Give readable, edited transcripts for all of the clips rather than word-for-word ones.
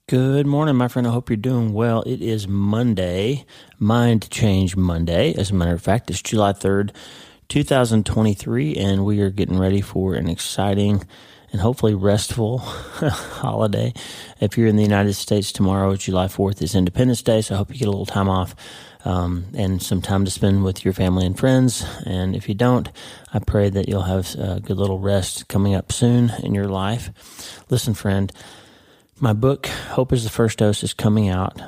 Good morning, my friend. I hope you're doing well. It is Monday, Mind Change Monday. As a matter of fact, it's July 3rd, 2023, and we are getting ready for an exciting and hopefully restful holiday. If you're in the United States, tomorrow, July 4th, is Independence Day, so I hope you get a little time off and some time to spend with your family and friends. And if you don't, I pray that you'll have a good little rest coming up soon in your life. Listen, friend, my book, Hope is the First Dose, is coming out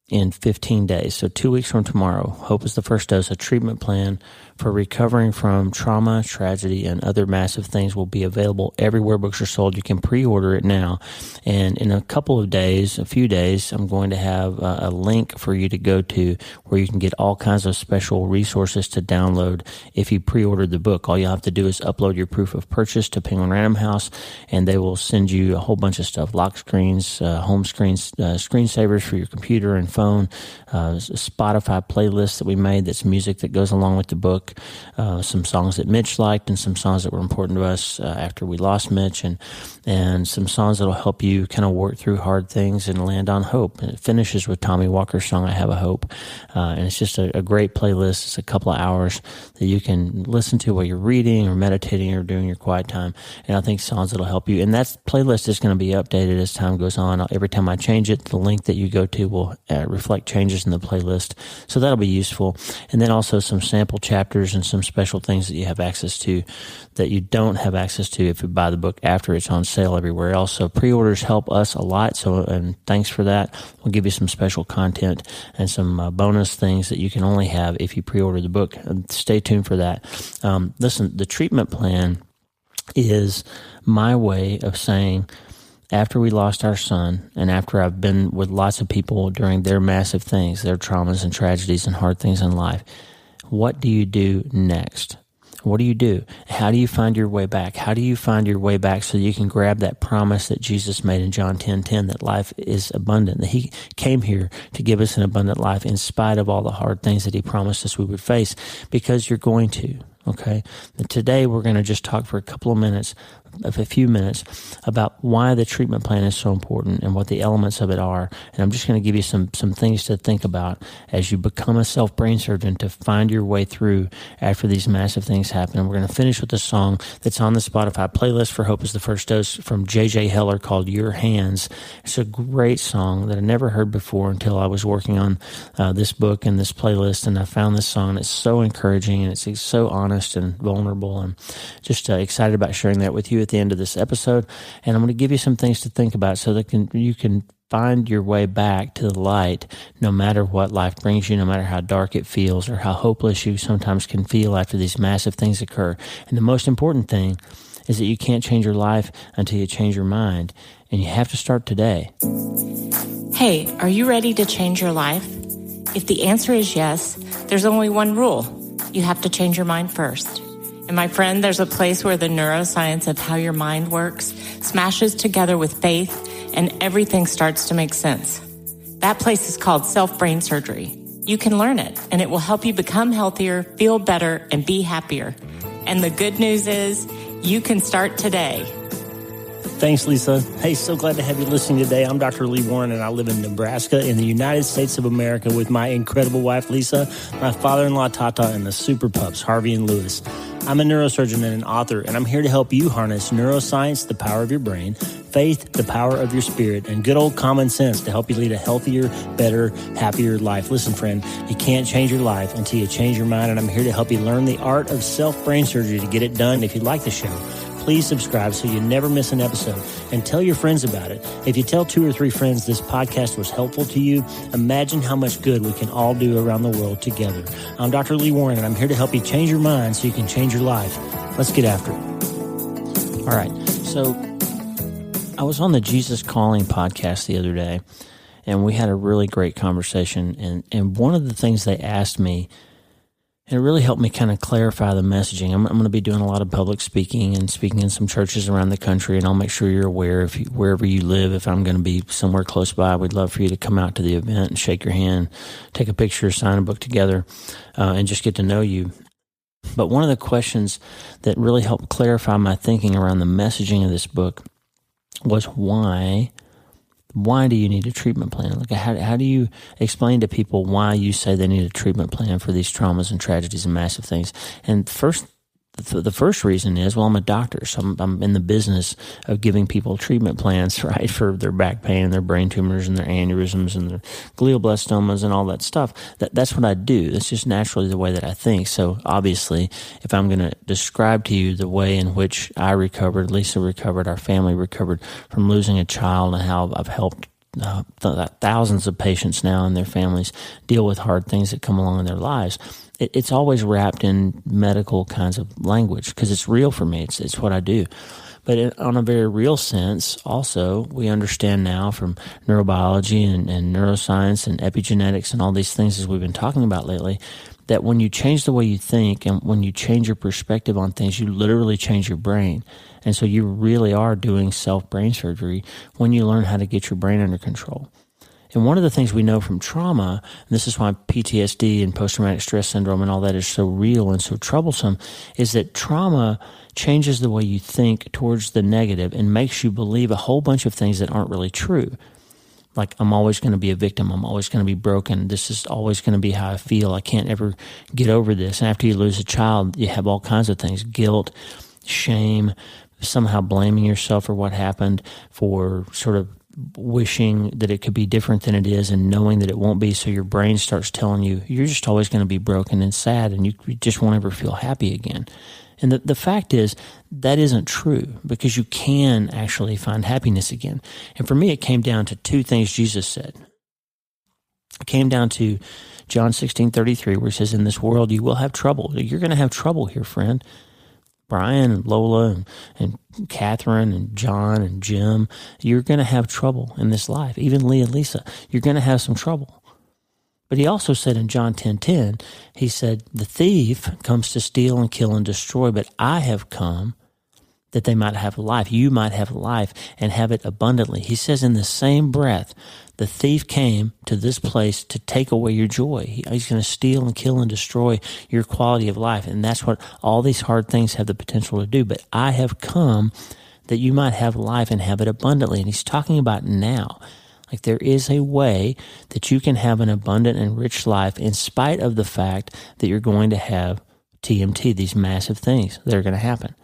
in 15 days. So 2 weeks from tomorrow, Hope is the First Dose, a treatment plan for recovering from trauma, tragedy, and other massive things will be available everywhere books are sold. You can pre-order it now. And in a couple of days, a few days, I'm going to have a link for you to go to where you can get all kinds of special resources to download if you pre-ordered the book. All you have to do is upload your proof of purchase to Penguin Random House, and they will send you a whole bunch of stuff, lock screens, home screens, screensavers for your computer and phone, Spotify playlist that we made that's music that goes along with the book, some songs that Mitch liked and some songs that were important to us after we lost Mitch, and some songs that'll help you kind of work through hard things and land on hope. And it finishes with Tommy Walker's song, I Have a Hope. And it's just a great playlist. It's a couple of hours that you can listen to while you're reading or meditating or doing your quiet time. And I think songs that'll help you. And that playlist is going to be updated as time goes on. Every time I change it, the link that you go to will reflect changes in the playlist. So that'll be useful. And then also some sample chapters and some special things that you have access to that you don't have access to if you buy the book after it's on sale everywhere else. So pre-orders help us a lot. So, and thanks for that. We'll give you some special content and some bonus things that you can only have if you pre-order the book. Stay tuned for that. Listen, the treatment plan is my way of saying, after we lost our son, and after I've been with lots of people during their massive things, their traumas and tragedies and hard things in life, what do you do next? What do you do? How do you find your way back? How do you find your way back so you can grab that promise that Jesus made in John 10:10, that life is abundant, that he came here to give us an abundant life in spite of all the hard things that he promised us we would face, because you're going to. Okay. And today we're going to just talk for a few minutes about why the treatment plan is so important and what the elements of it are. And I'm just going to give you some things to think about as you become a self-brain surgeon to find your way through after these massive things happen. And we're going to finish with a song that's on the Spotify playlist for Hope is the First Dose from J.J. Heller called Your Hands. It's a great song that I never heard before until I was working on this book and this playlist, and I found this song. It's so encouraging and it's so honest and vulnerable, and just excited about sharing that with you at the end of this episode. And I'm going to give you some things to think about so that you can find your way back to the light no matter what life brings you, no matter how dark it feels or how hopeless you sometimes can feel after these massive things occur. And the most important thing is that you can't change your life until you change your mind, and you have to start today. Hey, are you ready to change your life? If the answer is yes, there's only one rule. You have to change your mind first. And my friend, there's a place where the neuroscience of how your mind works smashes together with faith, and everything starts to make sense. That place is called self-brain surgery. You can learn it, and it will help you become healthier, feel better, and be happier. And the good news is, you can start today. Thanks, Lisa. Hey, so glad to have you listening today. I'm Dr. Lee Warren, and I live in Nebraska in the United States of America with my incredible wife, Lisa, my father-in-law, Tata, and the super pups, Harvey and Lewis. I'm a neurosurgeon and an author, and I'm here to help you harness neuroscience, the power of your brain, faith, the power of your spirit, and good old common sense to help you lead a healthier, better, happier life. Listen, friend, you can't change your life until you change your mind, and I'm here to help you learn the art of self-brain surgery to get it done. If you like the show, please subscribe so you never miss an episode, and tell your friends about it. If you tell 2 or 3 friends this podcast was helpful to you, imagine how much good we can all do around the world together. I'm Dr. Lee Warren, and I'm here to help you change your mind so you can change your life. Let's get after it. All right. So I was on the Jesus Calling podcast the other day, and we had a really great conversation. And one of the things they asked me, and it really helped me kind of clarify the messaging. I'm going to be doing a lot of public speaking and speaking in some churches around the country, and I'll make sure you're aware wherever you live. If I'm going to be somewhere close by, we'd love for you to come out to the event and shake your hand, take a picture, sign a book together, and just get to know you. But one of the questions that really helped clarify my thinking around the messaging of this book was why Why do you need a treatment plan? Like, how do you explain to people why you say they need a treatment plan for these traumas and tragedies and massive things? And the first reason is, well, I'm a doctor, so I'm in the business of giving people treatment plans, right, for their back pain and their brain tumors and their aneurysms and their glioblastomas and all that stuff. That's what I do. That's just naturally the way that I think. So obviously, if I'm going to describe to you the way in which I recovered, Lisa recovered, our family recovered from losing a child, and how I've helped thousands of patients now and their families deal with hard things that come along in their lives, it's always wrapped in medical kinds of language because it's real for me. It's what I do. But on a very real sense, also, we understand now from neurobiology and neuroscience and epigenetics and all these things as we've been talking about lately, that when you change the way you think and when you change your perspective on things, you literally change your brain. And so you really are doing self-brain surgery when you learn how to get your brain under control. And one of the things we know from trauma, and this is why PTSD and post-traumatic stress syndrome and all that is so real and so troublesome, is that trauma changes the way you think towards the negative and makes you believe a whole bunch of things that aren't really true. Like, I'm always going to be a victim. I'm always going to be broken. This is always going to be how I feel. I can't ever get over this. And after you lose a child, you have all kinds of things: guilt, shame, somehow blaming yourself for what happened, for sort of wishing that it could be different than it is and knowing that it won't be. So your brain starts telling you you're just always going to be broken and sad and you just won't ever feel happy again. And the fact is that isn't true, because you can actually find happiness again. And for me, it came down to two things Jesus said. It came down to John 16:33, where he says, in this world you will have trouble. You're going to have trouble here, friend. Brian and Lola and Catherine and John and Jim, you're going to have trouble in this life. Even Lee and Lisa, you're going to have some trouble. But he also said in John 10:10, he said, the thief comes to steal and kill and destroy, but I have come that they might have life. You might have life and have it abundantly. He says in the same breath, the thief came to this place to take away your joy. He's going to steal and kill and destroy your quality of life. And that's what all these hard things have the potential to do. But I have come that you might have life and have it abundantly. And he's talking about now. Like, there is a way that you can have an abundant and rich life in spite of the fact that you're going to have TMT, these massive things that are going to happen.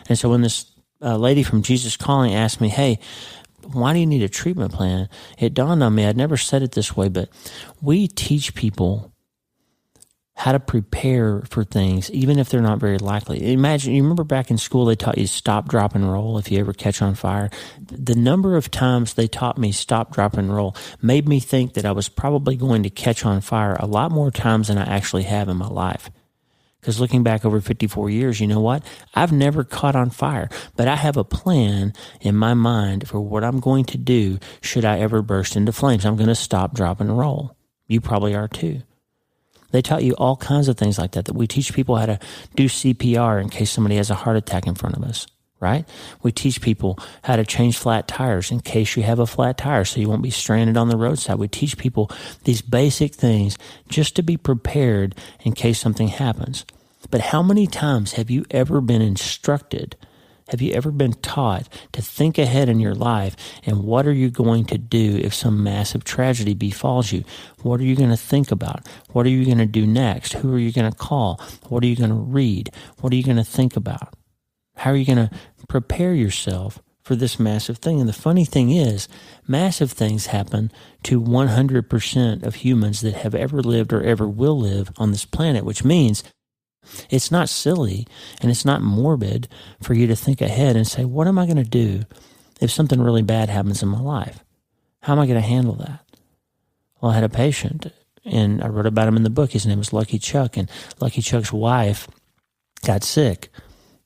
And so when this lady from Jesus Calling asked me, hey, why do you need a treatment plan? It dawned on me, I'd never said it this way, but we teach people how to prepare for things, even if they're not very likely. Imagine, you remember back in school, they taught you stop, drop, and roll if you ever catch on fire. The number of times they taught me stop, drop, and roll made me think that I was probably going to catch on fire a lot more times than I actually have in my life. Because looking back over 54 years, you know what? I've never caught on fire, but I have a plan in my mind for what I'm going to do should I ever burst into flames. I'm going to stop, drop, and roll. You probably are too. They taught you all kinds of things like that we teach people how to do CPR in case somebody has a heart attack in front of us, right? We teach people how to change flat tires in case you have a flat tire so you won't be stranded on the roadside. We teach people these basic things just to be prepared in case something happens. But how many times have you ever been instructed, have you ever been taught to think ahead in your life and what are you going to do if some massive tragedy befalls you? What are you going to think about? What are you going to do next? Who are you going to call? What are you going to read? What are you going to think about? How are you going to prepare yourself for this massive thing? And the funny thing is, massive things happen to 100% of humans that have ever lived or ever will live on this planet, which means it's not silly and it's not morbid for you to think ahead and say, what am I going to do if something really bad happens in my life? How am I going to handle that? Well, I had a patient, and I wrote about him in the book. His name was Lucky Chuck, and Lucky Chuck's wife got sick.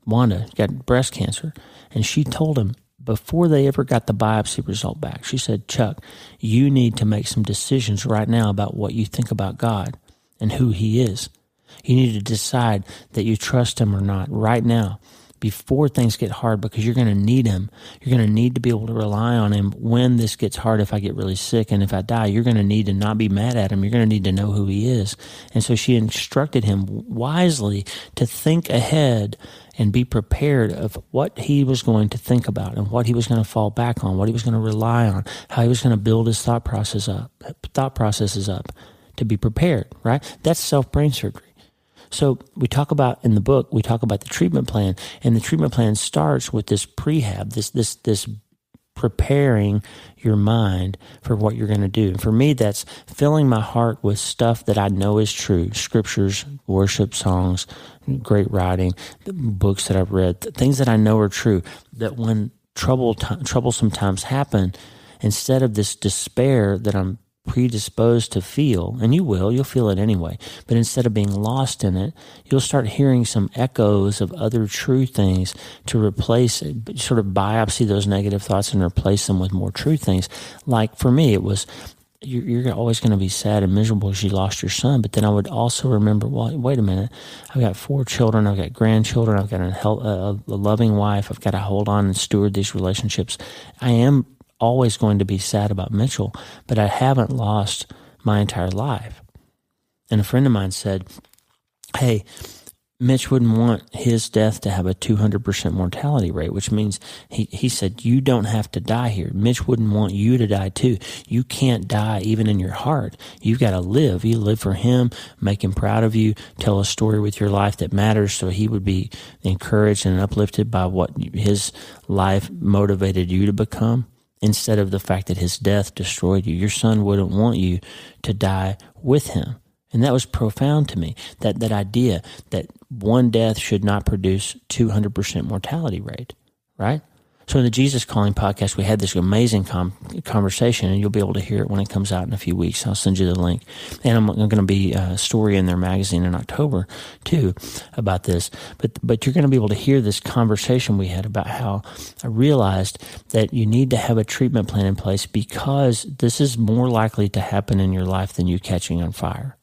Wanda got breast cancer, and she told him before they ever got the biopsy result back, she said, Chuck, you need to make some decisions right now about what you think about God and who he is. You need to decide that you trust him or not right now, before things get hard, because you're going to need him. You're going to need to be able to rely on him when this gets hard. If I get really sick and if I die, you're going to need to not be mad at him. You're going to need to know who he is. And so she instructed him wisely to think ahead and be prepared of what he was going to think about and what he was going to fall back on, what he was going to rely on, how he was going to build his thought processes up to be prepared, right? That's self-brain surgery. So we talk about in the book, we talk about the treatment plan, and the treatment plan starts with this prehab, this preparing your mind for what you're going to do. And for me, that's filling my heart with stuff that I know is true, scriptures, worship songs, great writing, the books that I've read, things that I know are true, that when troublesome times happen, instead of this despair that I'm predisposed to feel, and you'll feel it anyway, but instead of being lost in it, you'll start hearing some echoes of other true things to replace it, sort of biopsy those negative thoughts and replace them with more true things. Like for me, it was, you're always going to be sad and miserable because you lost your son, but then I would also remember, well, wait a minute, I've got 4 children, I've got grandchildren, I've got a loving wife, I've got to hold on and steward these relationships. I am always going to be sad about Mitchell, but I haven't lost my entire life. And a friend of mine said, hey, Mitch wouldn't want his death to have a 200% mortality rate, which means he said, you don't have to die here. Mitch wouldn't want you to die too. You can't die even in your heart. You've got to live. You live for him, make him proud of you, tell a story with your life that matters so he would be encouraged and uplifted by what his life motivated you to become, instead of the fact that his death destroyed you. Your son wouldn't want you to die with him. And that was profound to me, that idea that one death should not produce 200% mortality rate, right? So in the Jesus Calling podcast, we had this amazing conversation, and you'll be able to hear it when it comes out in a few weeks. I'll send you the link. And I'm going to be a story in their magazine in October, too, about this. But you're going to be able to hear this conversation we had about how I realized that you need to have a treatment plan in place because this is more likely to happen in your life than you catching on fire.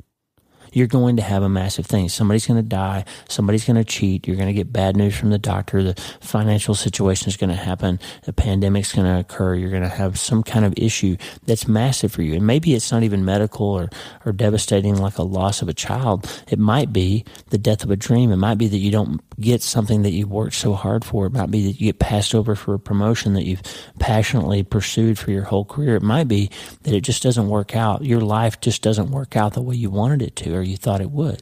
You're going to have a massive thing. Somebody's going to die. Somebody's going to cheat. You're going to get bad news from the doctor. The financial situation is going to happen. The pandemic's going to occur. You're going to have some kind of issue that's massive for you. And maybe it's not even medical or devastating like a loss of a child. It might be the death of a dream. It might be that you don't get something that you've worked so hard for. It might be that you get passed over for a promotion that you've passionately pursued for your whole career. It might be that it just doesn't work out. Your life just doesn't work out the way you wanted it to, or you thought it would.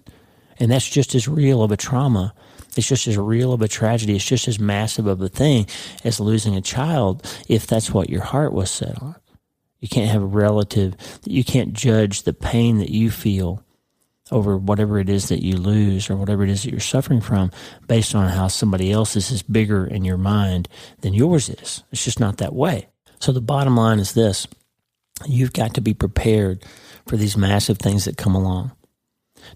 And that's just as real of a trauma. It's just as real of a tragedy. It's just as massive of a thing as losing a child, if that's what your heart was set on. You can't have a relative, you can't judge the pain that you feel over whatever it is that you lose or whatever it is that you're suffering from based on how somebody else's is bigger in your mind than yours is. It's just not that way. So the bottom line is this: you've got to be prepared for these massive things that come along.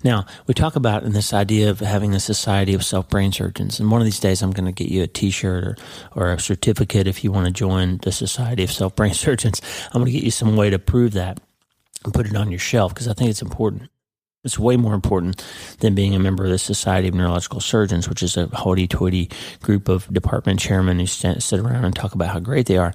Now, we talk about in this idea of having a society of self-brain surgeons, and one of these days I'm going to get you a t-shirt or a certificate if you want to join the Society of Self-Brain Surgeons. I'm going to get you some way to prove that and put it on your shelf because I think it's important. It's way more important than being a member of the Society of Neurological Surgeons, which is a hoity-toity group of department chairmen who sit around and talk about how great they are.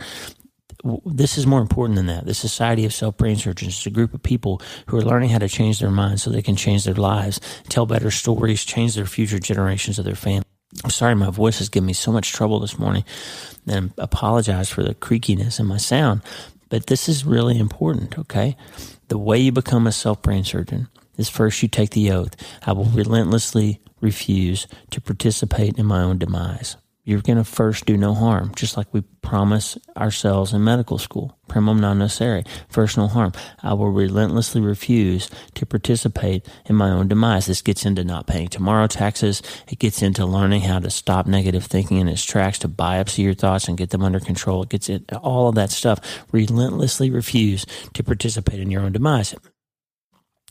This is more important than that. The Society of Self-Brain Surgeons is a group of people who are learning how to change their minds so they can change their lives, tell better stories, change their future generations of their family. I'm sorry, my voice has given me so much trouble this morning, and I apologize for the creakiness in my sound, but this is really important, okay? The way you become a self-brain surgeon is first you take the oath. I will relentlessly refuse to participate in my own demise. You're going to first do no harm, just like we promise ourselves in medical school. Primum non nocere, first no harm. I will relentlessly refuse to participate in my own demise. This gets into not paying tomorrow taxes. It gets into learning how to stop negative thinking in its tracks, to biopsy your thoughts and get them under control. It gets into all of that stuff. Relentlessly refuse to participate in your own demise.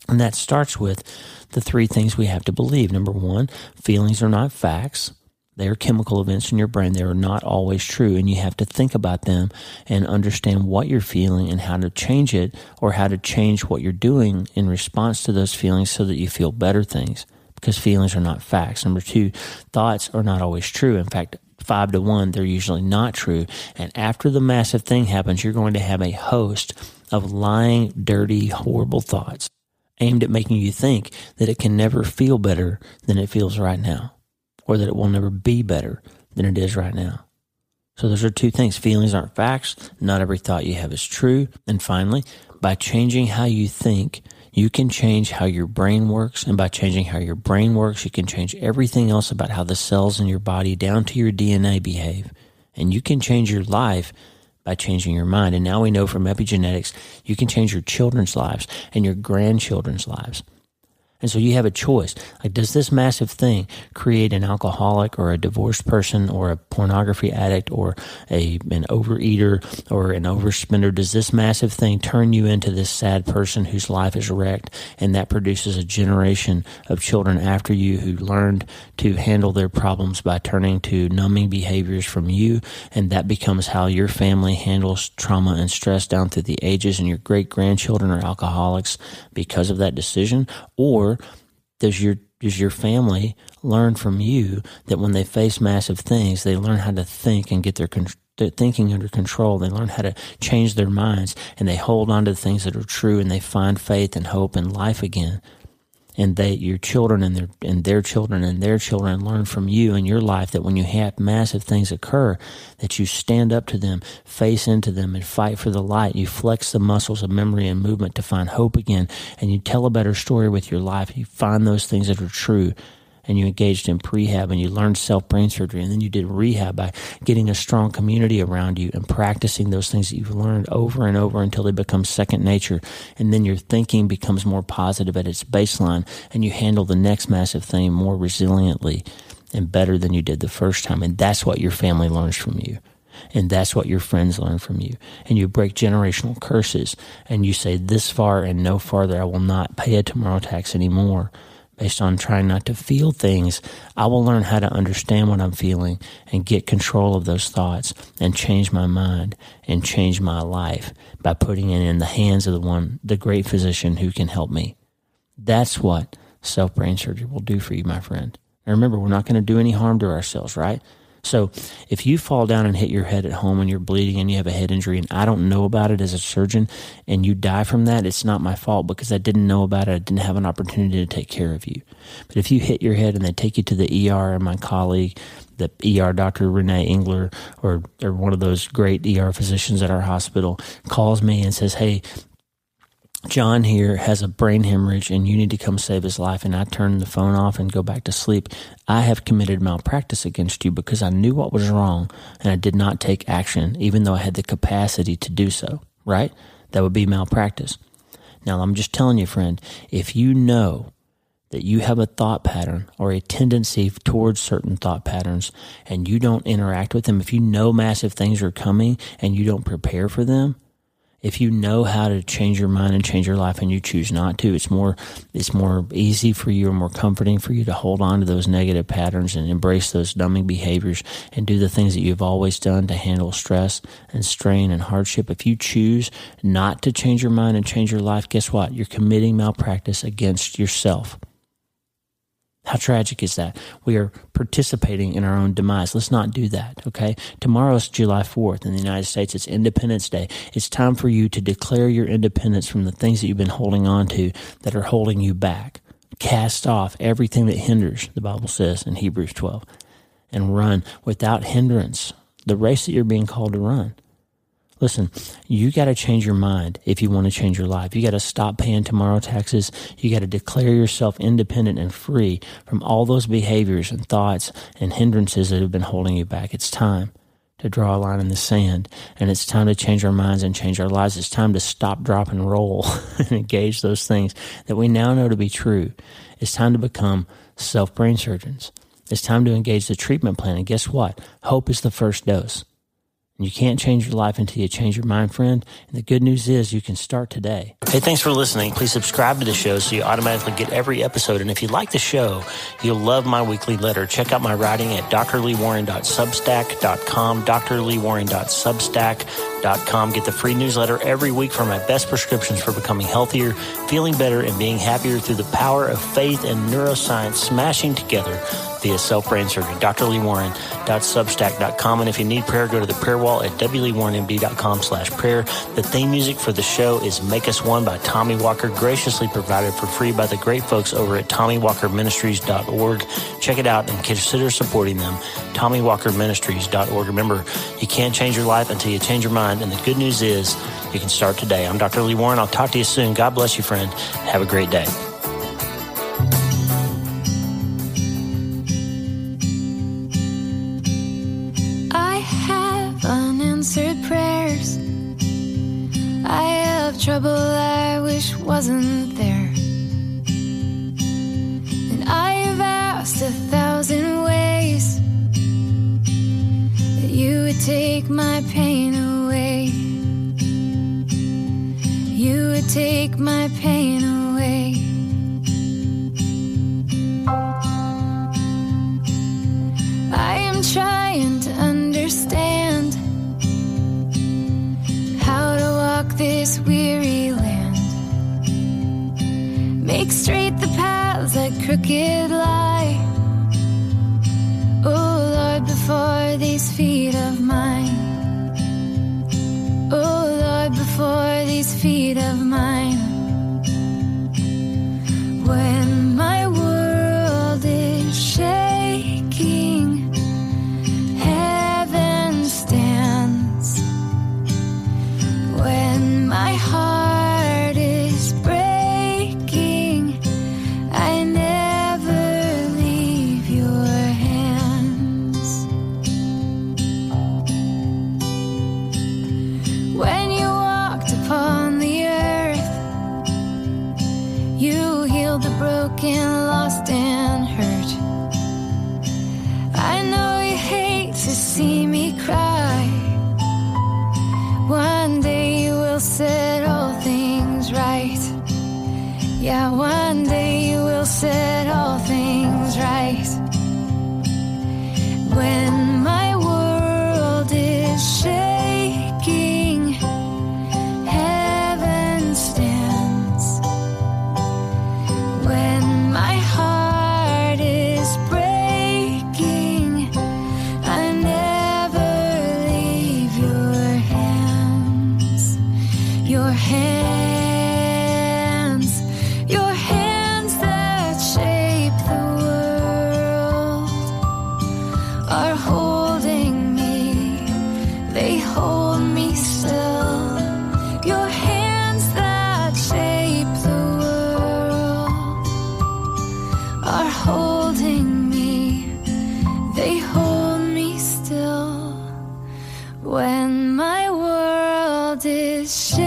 And that starts with the 3 things we have to believe. Number 1, feelings are not facts. They are chemical events in your brain. They are not always true, and you have to think about them and understand what you're feeling and how to change it, or how to change what you're doing in response to those feelings so that you feel better things. because feelings are not facts. Number 2, thoughts are not always true. In fact, 5 to 1, they're usually not true. And after the massive thing happens, you're going to have a host of lying, dirty, horrible thoughts aimed at making you think that it can never feel better than it feels right now, or that it will never be better than it is right now. So those are 2 things. Feelings aren't facts. Not every thought you have is true. And finally, by changing how you think, you can change how your brain works. And by changing how your brain works, you can change everything else about how the cells in your body down to your DNA behave. And you can change your life by changing your mind. And now we know from epigenetics, you can change your children's lives and your grandchildren's lives. And so you have a choice. Like, does this massive thing create an alcoholic or a divorced person or a pornography addict or an overeater or an overspender? Does this massive thing turn you into this sad person whose life is wrecked, and that produces a generation of children after you who learned to handle their problems by turning to numbing behaviors from you, and that becomes how your family handles trauma and stress down through the ages, and your great-grandchildren are alcoholics because of that decision? Or does your family learn from you that when they face massive things, they learn how to think and get their thinking under control? They learn how to change their minds, and they hold on to the things that are true, and they find faith and hope in life again. And your children and their children and their children learn from you in your life that when you have massive things occur, that you stand up to them, face into them, and fight for the light. You flex the muscles of memory and movement to find hope again, and you tell a better story with your life. You find those things that are true, and you engaged in prehab, and you learned self-brain surgery, and then you did rehab by getting a strong community around you and practicing those things that you've learned over and over until they become second nature, and then your thinking becomes more positive at its baseline, and you handle the next massive thing more resiliently and better than you did the first time. And that's what your family learns from you. And that's what your friends learn from you. And you break generational curses, and you say, this far and no farther. I will not pay a tomorrow tax anymore. Based on trying not to feel things, I will learn how to understand what I'm feeling and get control of those thoughts and change my mind and change my life by putting it in the hands of the great physician who can help me. That's what self-brain surgery will do for you, my friend. And remember, we're not going to do any harm to ourselves, right? So if you fall down and hit your head at home and you're bleeding and you have a head injury and I don't know about it as a surgeon and you die from that, it's not my fault because I didn't know about it. I didn't have an opportunity to take care of you. But if you hit your head and they take you to the ER, and my colleague, the ER doctor Renee Engler, or one of those great ER physicians at our hospital, calls me and says, hey, John here has a brain hemorrhage and you need to come save his life, and I turn the phone off and go back to sleep, I have committed malpractice against you because I knew what was wrong and I did not take action, even though I had the capacity to do so, right? That would be malpractice. Now, I'm just telling you, friend, if you know that you have a thought pattern or a tendency towards certain thought patterns and you don't interact with them, if you know massive things are coming and you don't prepare for them, if you know how to change your mind and change your life and you choose not to, it's more easy for you or more comforting for you to hold on to those negative patterns and embrace those numbing behaviors and do the things that you've always done to handle stress and strain and hardship. If you choose not to change your mind and change your life, guess what? You're committing malpractice against yourself. How tragic is that? We are participating in our own demise. Let's not do that, okay? Tomorrow is July 4th in the United States. It's Independence Day. It's time for you to declare your independence from the things that you've been holding on to that are holding you back. Cast off everything that hinders, the Bible says in Hebrews 12, and run without hindrance the race that you're being called to run. Listen, you got to change your mind if you want to change your life. You got to stop paying tomorrow taxes. You got to declare yourself independent and free from all those behaviors and thoughts and hindrances that have been holding you back. It's time to draw a line in the sand, and it's time to change our minds and change our lives. It's time to stop, drop, and roll and engage those things that we now know to be true. It's time to become self-brain surgeons. It's time to engage the treatment plan, and guess what? Hope is the first dose. And you can't change your life until you change your mind, friend. And the good news is you can start today. Hey, thanks for listening. Please subscribe to the show so you automatically get every episode. And if you like the show, you'll love my weekly letter. Check out my writing at drleewarren.substack.com, drleewarren.substack.com. Get the free newsletter every week for my best prescriptions for becoming healthier, feeling better, and being happier through the power of faith and neuroscience smashing together via self-brain surgery. drleewarren.substack.com. And if you need prayer, go to the prayer wall at wleewarrenmd.com/prayer. The theme music for the show is Make Us One by Tommy Walker, graciously provided for free by the great folks over at TommyWalkerMinistries.org. Check it out and consider supporting them. TommyWalkerMinistries.org. Remember, you can't change your life until you change your mind, and the good news is you can start today. I'm Dr. Lee Warren. I'll talk to you soon. God bless you, friend. Have a great day. Unanswered prayers. I have trouble I wish wasn't there, and I have asked 1,000 ways that you would take my pain away. You would take my pain away. I am trying to understand how to walk this weary land, make straight the paths that crooked lie. Oh Lord, before these feet of mine, oh Lord, before these feet of mine. When my world is shaking, heaven stands. When my heart is breaking, I never leave your hands. When you walked upon the earth, you healed the broken, lost, and hurt. I know you hate to see me cry. One day you will set all things right. Yeah, one day you will set all things right. When my world is shaking, heaven stands. When my heart is breaking, I never leave your hands. Your hands, your hands that shape the world are holding me, they hold me still. Your hands that shape the world are holding me, they hold me still. When my world is shaking,